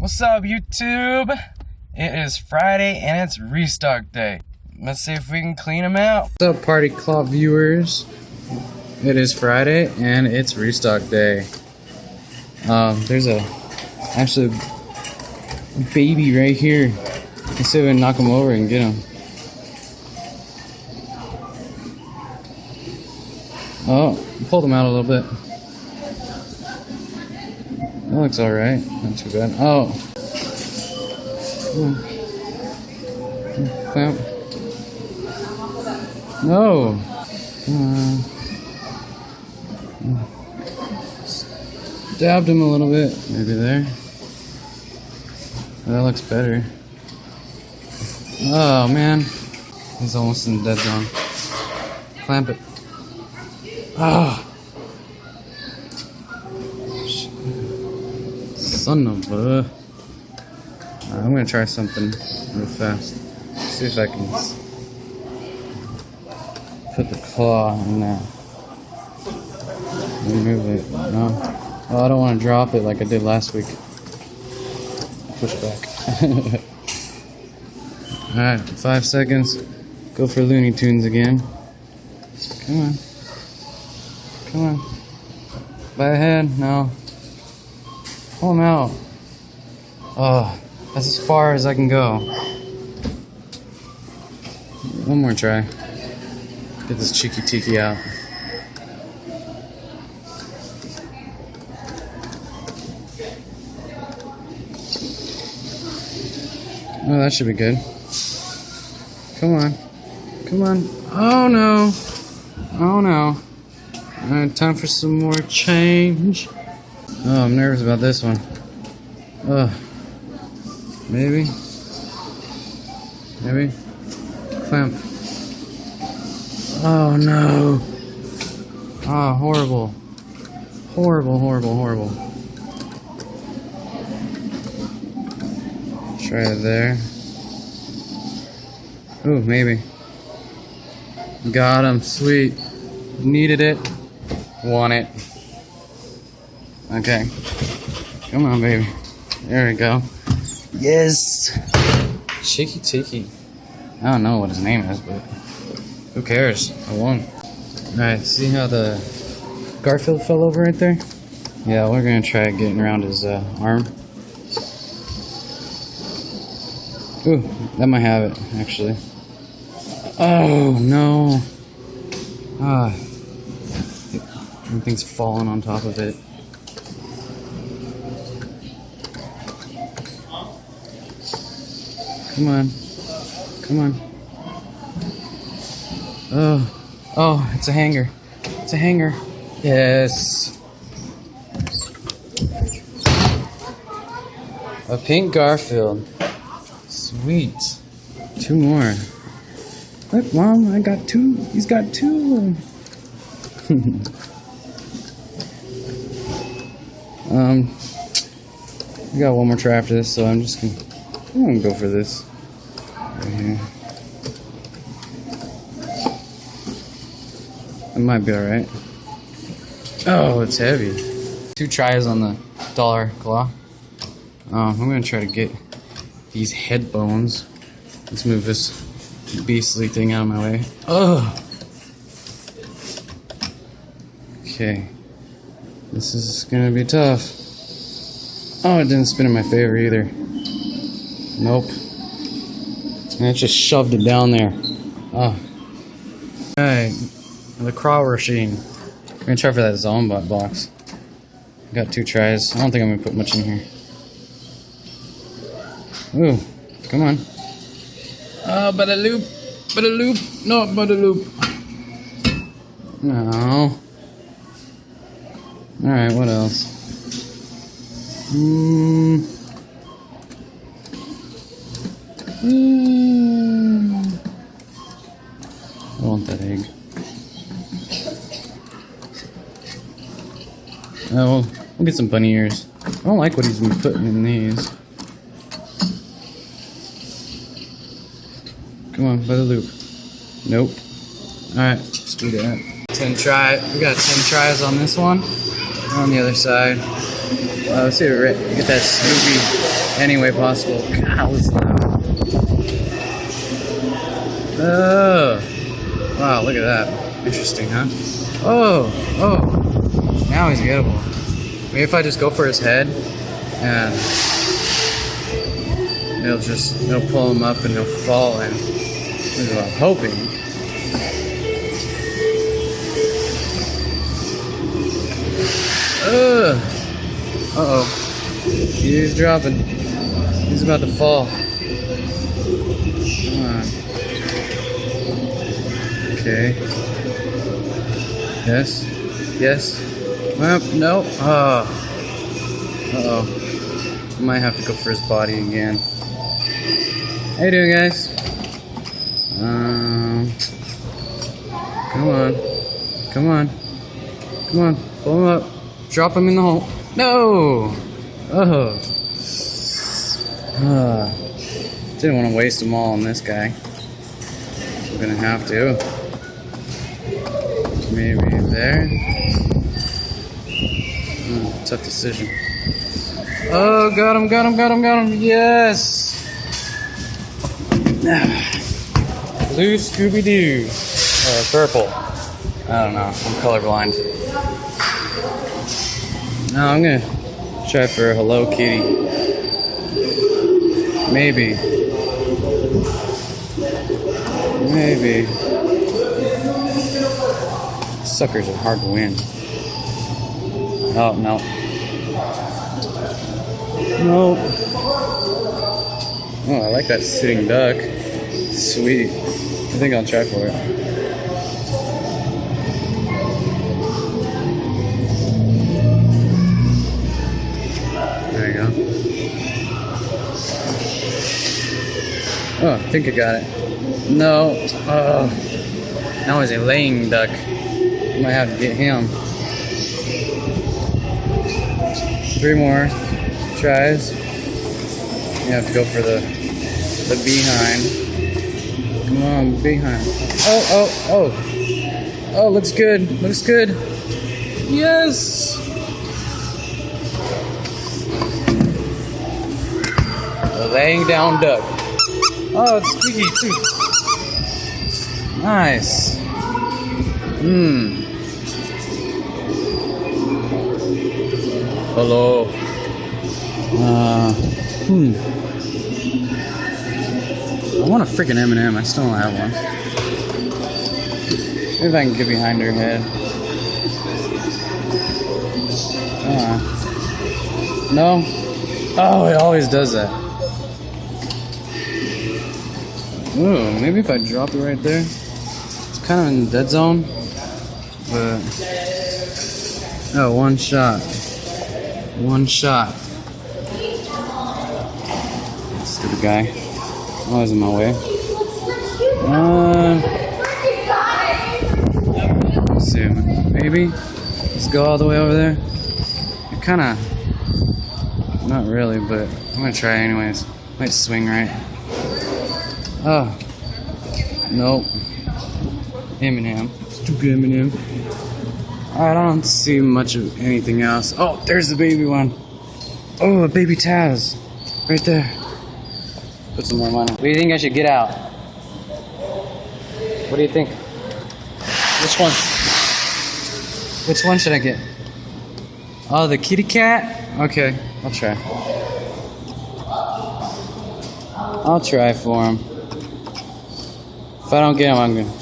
What's up, YouTube? It is Friday and it's restock day. Let's see if we can clean them out. What's up, PARTYCLAW viewers? It is Friday and it's restock day. There's actually a baby right here. Let's see if we can knock him over and get him. Oh, pulled him out a little bit. That looks alright. Not too bad. Oh. Clamp. No. Stabbed him a little bit. Maybe there. That looks better. Oh man. He's almost in the dead zone. Clamp it. Ah. Son of a... I'm gonna try something real fast. See if I can put the claw in there. Remove it. No. Oh, I don't want to drop it like I did last week. Push back. Alright, 5 seconds. Go for Looney Tunes again. Come on. Come on. By a head? No. Pull him out. Oh, that's as far as I can go. One more try. Get this cheeky tiki out. Oh, that should be good. Come on. Come on. Oh no. Oh no. Alright, time for some more change. Oh, I'm nervous about this one. Maybe. Maybe. Clamp. Oh no. Oh, horrible. Horrible, horrible, horrible. Try it there. Ooh, maybe. Got him. Sweet. Needed it. Want it. Okay. Come on, baby. There we go. Yes! Cheeky Tiki. I don't know what his name is, but who cares? I won. Alright, see how the Garfield fell over right there? Yeah, we're gonna try getting around his arm. Ooh, that might have it, actually. Oh, no. Ah. Everything's falling on top of it. Come on. Come on. Oh, it's a hanger. It's a hanger. Yes. A pink Garfield. Sweet. 2 more. Look, Mom, I got 2. He's got 2. We got one more try after this, so I'm gonna go for this right here. It might be alright. Oh, it's heavy. 2 tries on the dollar claw. I'm gonna try to get these head bones. Let's move this beastly thing out of my way. Oh. Okay. This is gonna be tough. Oh, it didn't spin in my favor either. Nope. And it just shoved it down there. Oh. Alright. The crawl machine. We're gonna try for that Zombot box. Got 2 tries. I don't think I'm gonna put much in here. Ooh. Come on. Oh, but a loop. But a loop. No, but a loop. No. Alright, what else? I want that egg. Oh, we'll get some bunny ears. I don't like what he's been putting in these. Come on, by the loop. Nope. Alright, let's do that. 10 try. We got 10 tries on this one. On the other side. Let's see, get that Snoopy any way possible. God, listen to that. Oh, wow, look at that. Interesting, huh? Oh, now he's gettable. Maybe if I just go for his head, and it'll pull him up and he'll fall in. That's what I'm hoping. Uh-oh. He's dropping. He's about to fall. Come on. Okay. Yes. Yes. Well, no. Oh. Uh-oh. I might have to go for his body again. How you doing, guys? Come on. Come on. Come on. Pull him up. Drop him in the hole. No! Oh. Didn't want to waste them all on this guy. I'm gonna have to. Maybe there. Tough decision. Oh, got him, got him, got him, got him. Yes! Blue Scooby-Doo. Or purple. I don't know. I'm colorblind. No, I'm gonna try for a Hello Kitty. Maybe. Maybe. Suckers are hard to win. Oh, no. Nope. Oh, I like that sitting duck. Sweet. I think I'll try for it. There you go. Oh, I think I got it. No. Now he's a laying duck. Might have to get him. 3 more tries. You have to go for the behind. Come on, behind. Oh, looks good. Looks good. Yes! A laying down duck. Oh, it's squeaky too. Nice. Hello. I want a freaking M&M. I still don't have one. Maybe I can get behind her head. No? Oh, it always does that. Ooh, maybe if I drop it right there. It's kind of in the dead zone. But... oh, one shot. One shot. Stupid guy. Always in my way. Let's see. Maybe. Let's go all the way over there. It kind of... not really, but I'm going to try anyways. Might swing right. Oh. Nope. M&M. Stupid M&M. I don't see much of anything else. Oh, there's the baby one. Oh, a baby Taz. Right there. Put some more money. What do you think I should get out? What do you think? Which one? Which one should I get? Oh, the kitty cat? Okay, I'll try. I'll try for him. If I don't get him, I'm gonna...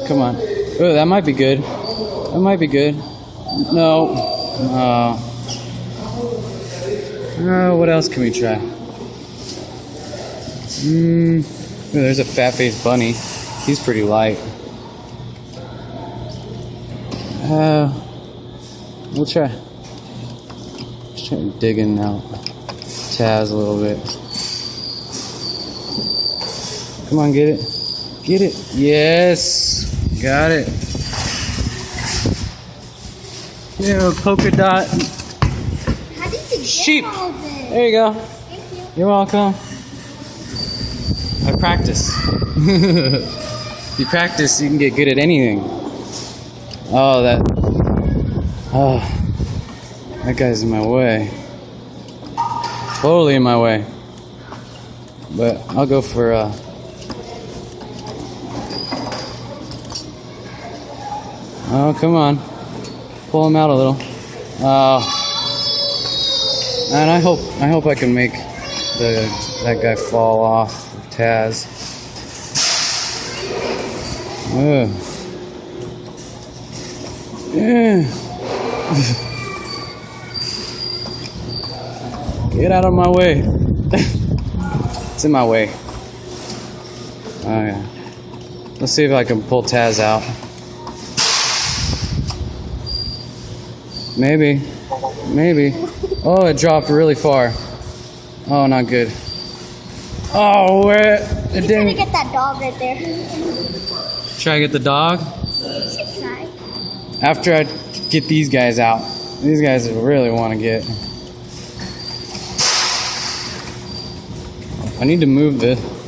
come on. Oh, that might be good. That might be good. No. What else can we try? Ooh, there's a fat-faced bunny. He's pretty light. We'll try. Just trying to dig in out Taz a little bit. Come on, get it. Get it. Yes. Got it. Yeah, polka dot. How did you get sheep. all this? There you go. Thank you. You're welcome. I practice. If you practice, you can get good at anything. Oh, that. Oh. That guy's in my way. Totally in my way. But I'll go for oh, come on. Pull him out a little. And I hope I can make that guy fall off of Taz. Ugh. Yeah. Get out of my way. It's in my way. Oh yeah. Let's see if I can pull Taz out. Maybe. Maybe. Oh, it dropped really far. Oh, not good. Oh, where? It You're didn't. trying to get that dog right there. Try to get the dog? You should try. After I get these guys out. These guys really want to get. I need to move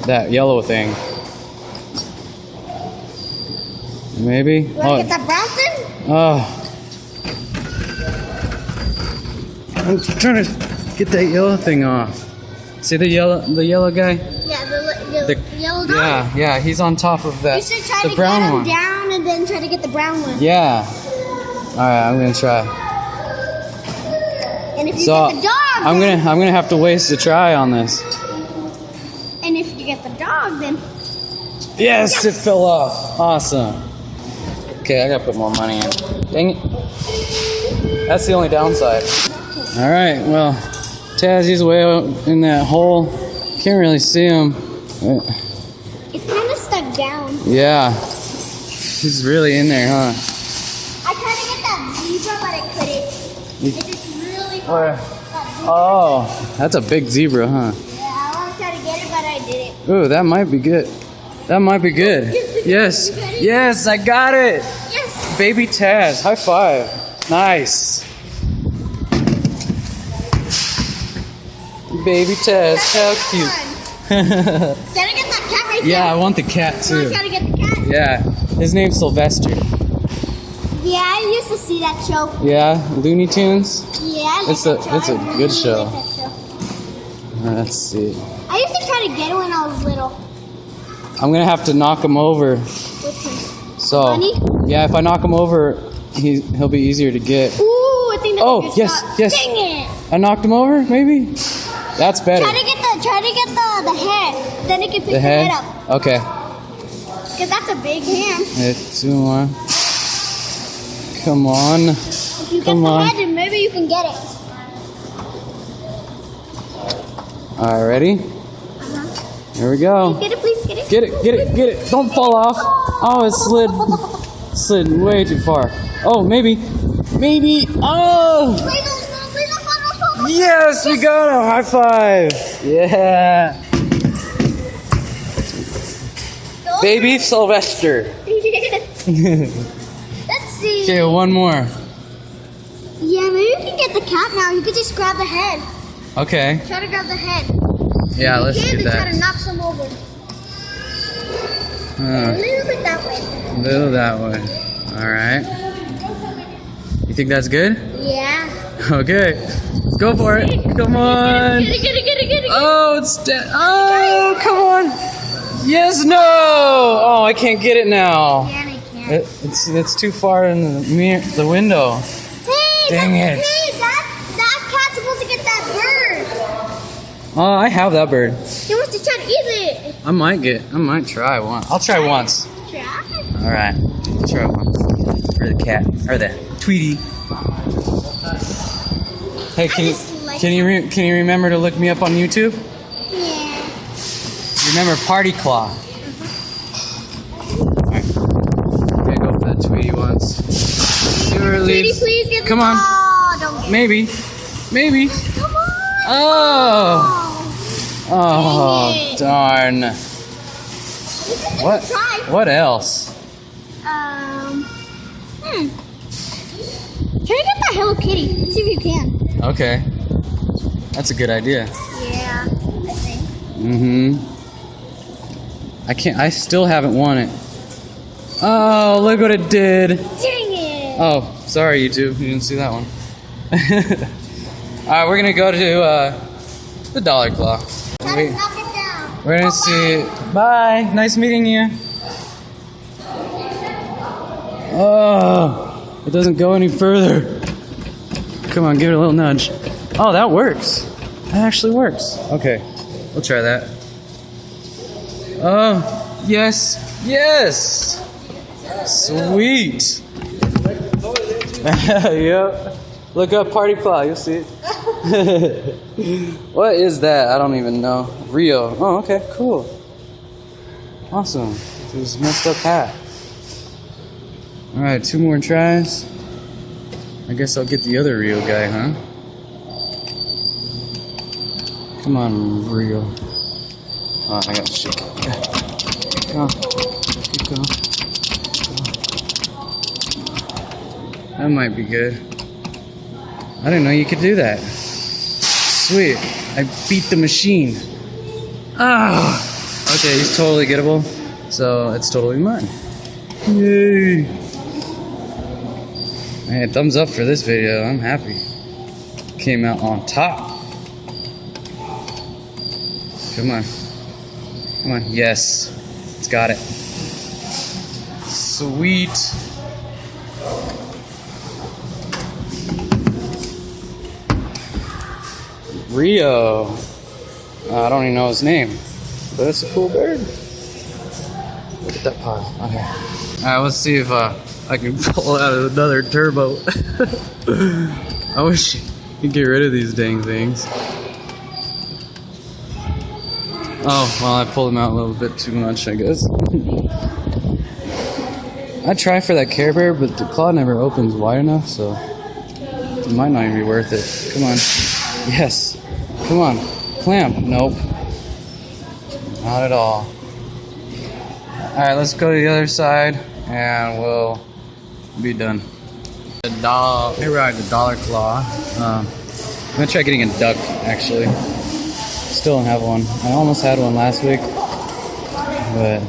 that yellow thing. Maybe? You want to get that brown thing? Oh. I'm trying to get that yellow thing off. See the yellow guy? Yeah, the yellow dog. Yeah, he's on top of that. You should try the to brown get him one. down and then try to get the brown one. Yeah. Alright, I'm gonna try. And if you So get the dog, I'm gonna have to waste a try on this. and if you get the dog, then Yes, it fell off. Awesome. Okay, I gotta put more money in. Dang it. That's the only downside. Alright, well, Taz, he's way out in that hole. Can't really see him. it's kind of stuck down. Yeah. He's really in there, huh? I tried to get that zebra, but I couldn't. It's just really Where? hard. That zebra. Oh, that's a big zebra, huh? Yeah, I want to try to get it, but I didn't. Ooh, that might be good. That might be good. Yes. Yes, I got it. Yes. Baby Taz, high five. Nice. Baby Taz, how cute. Gotta get that cat right there. Yeah, I want the cat Come on, too. gotta get the cat. Yeah, his name's Sylvester. Yeah, I used to see that show. Yeah, Looney Tunes. Yeah, I like It's that a- show. it's a I really good show. like that show. Let's see. I used to try to get it when I was little. I'm gonna have to knock him over. With him. So, Bunny? yeah, if I knock him over, he'll be easier to get. Ooh, I think that's Oh, a good yes, shot. yes. Dang it. I knocked him over, maybe? That's better. Try to get the head. Then it can pick The head? up. Okay. Because that's a big hand. It's 2 more. Come on. If you get Come the on. head, then maybe you can get it. Alright, ready? Here we go. Get it, please. Get it. Get it, get it, get it. Don't fall off. Oh, it slid way too far. Oh, maybe. Maybe. Oh! Please don't fall. Yes, we got him. High five. Yeah. Baby Sylvester. Let's see. Okay, one more. Yeah, maybe you can get the cat now. You could just grab the head. Okay. Try to grab the head. Yeah, let's You do can, then try to that. knock some over. A Uh, little bit that way. a little that way. Alright. You think that's good? Yeah. Okay. Let's go for it. Come on. Get it. Oh, it's dead. Oh, come on. Yes, no. Oh, I can't get it now. Can I can't. It's too far in the window. Hey, Dang it. Hey, that cat's supposed to get that bird. Oh, I have that bird. He wants to try to eat it. I might try one. I'll try once. Try. All right. I'll try once. For the cat or the Tweety. Hey, can you remember to look me up on YouTube? Yeah. Remember PARTYCLAW. Alright. I'm gonna go for the Tweety once. See where it Tweety, leads. please get the Come on. Oh, don't get Maybe. Maybe. Come on. Oh. Oh, Dang it. darn. What? Try. What else? Try to get that Hello Kitty. Let's see if you can. Okay. That's a good idea. Yeah, I think. Mm-hmm. I still haven't won it. Oh, look what it did. Dang it. Oh, sorry, YouTube. You didn't see that one. Alright, we're gonna go to the Dollar Claw. Try to knock it down. We're gonna see. Bye. Nice meeting you. Oh, it doesn't go any further. Come on, give it a little nudge. Oh, that works. That actually works. Okay, we'll try that. Oh, yes, yes. Sweet. Yep. Look up PARTYCLAW, you'll see it. What is that? I don't even know. Rio. Oh, okay, cool. Awesome. This messed up hat. Alright, 2 more tries. I guess I'll get the other Rio guy, huh? Come on, Rio. Oh, I gotta shake it. Go. Keep going. That might be good. I didn't know you could do that. Sweet. I beat the machine. Ah! Okay, he's totally gettable. So it's totally mine. Yay! Man, thumbs up for this video. I'm happy. Came out on top. Come on. Come on. Yes. It's got it. Sweet. Rio. I don't even know his name, but it's a cool bird. Look at that pile. Okay. Alright, let's see if I can pull out another turbo. I wish you could get rid of these dang things. Oh, well, I pulled them out a little bit too much, I guess. I try for that Care Bear, but the claw never opens wide enough, so it might not even be worth it. Come on. Yes. Come on. Clamp. Nope. Not at all. Alright, let's go to the other side, and we'll be done. Here we are at the Dollar Claw. I'm gonna try getting a duck, actually. Still don't have one. I almost had one last week, but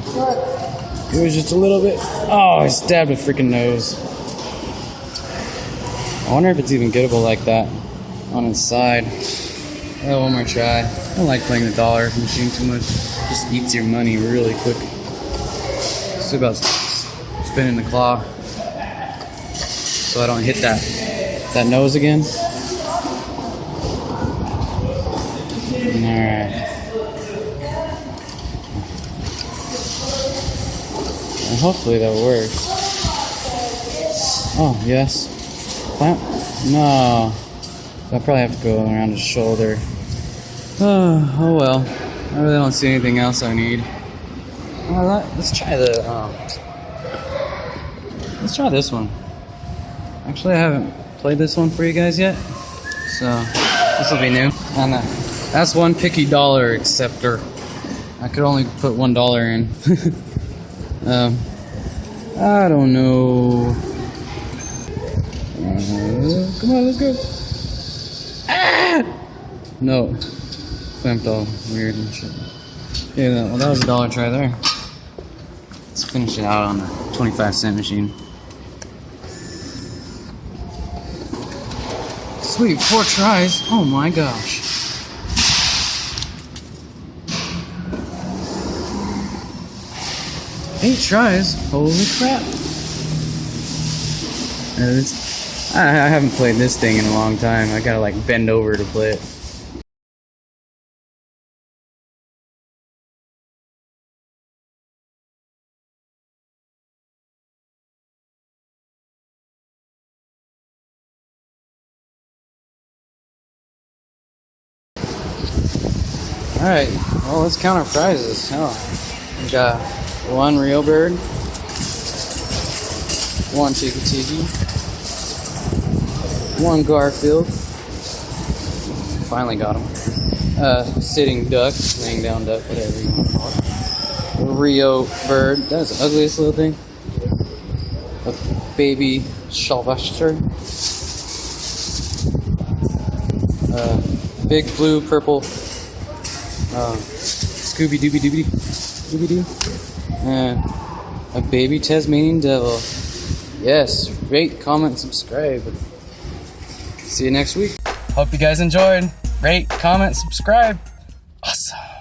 it was just a little bit. Oh, I stabbed a freaking nose. I wonder if it's even gettable like that on its side. One more try. I don't like playing the dollar machine too much. It just eats your money really quick. It's about spinning the claw so I don't hit that nose again. Alright. And hopefully that works. Oh, yes. Clamp? No. I'll probably have to go around his shoulder. Oh well. I really don't see anything else I need. Let's try let's try this one. Actually, I haven't played this one for you guys yet, so this will be new. And that's one picky dollar acceptor. I could only put $1 in. I don't know. Come on, let's go. Ah! No. Clamped all weird and shit. Yeah, well, that was a dollar try there. Let's finish it out on the 25-cent machine. Sweet, 4 tries. Oh my gosh. Eight tries. Holy crap. I haven't played this thing in a long time. I gotta like bend over to play it. Alright, well, let's count our prizes. Oh, we got 1 Rio bird, 1 Tiki Tiki, 1 Garfield, finally got him, sitting duck, laying down duck, whatever you want to call it, a Rio bird, that's the ugliest little thing, a baby Sylvester, big blue purple Scooby Dooby Dooby Dooby Doo, and a baby Tasmanian devil. Yes, rate, comment, subscribe. See you next week. Hope you guys enjoyed. Rate, comment, subscribe. Awesome.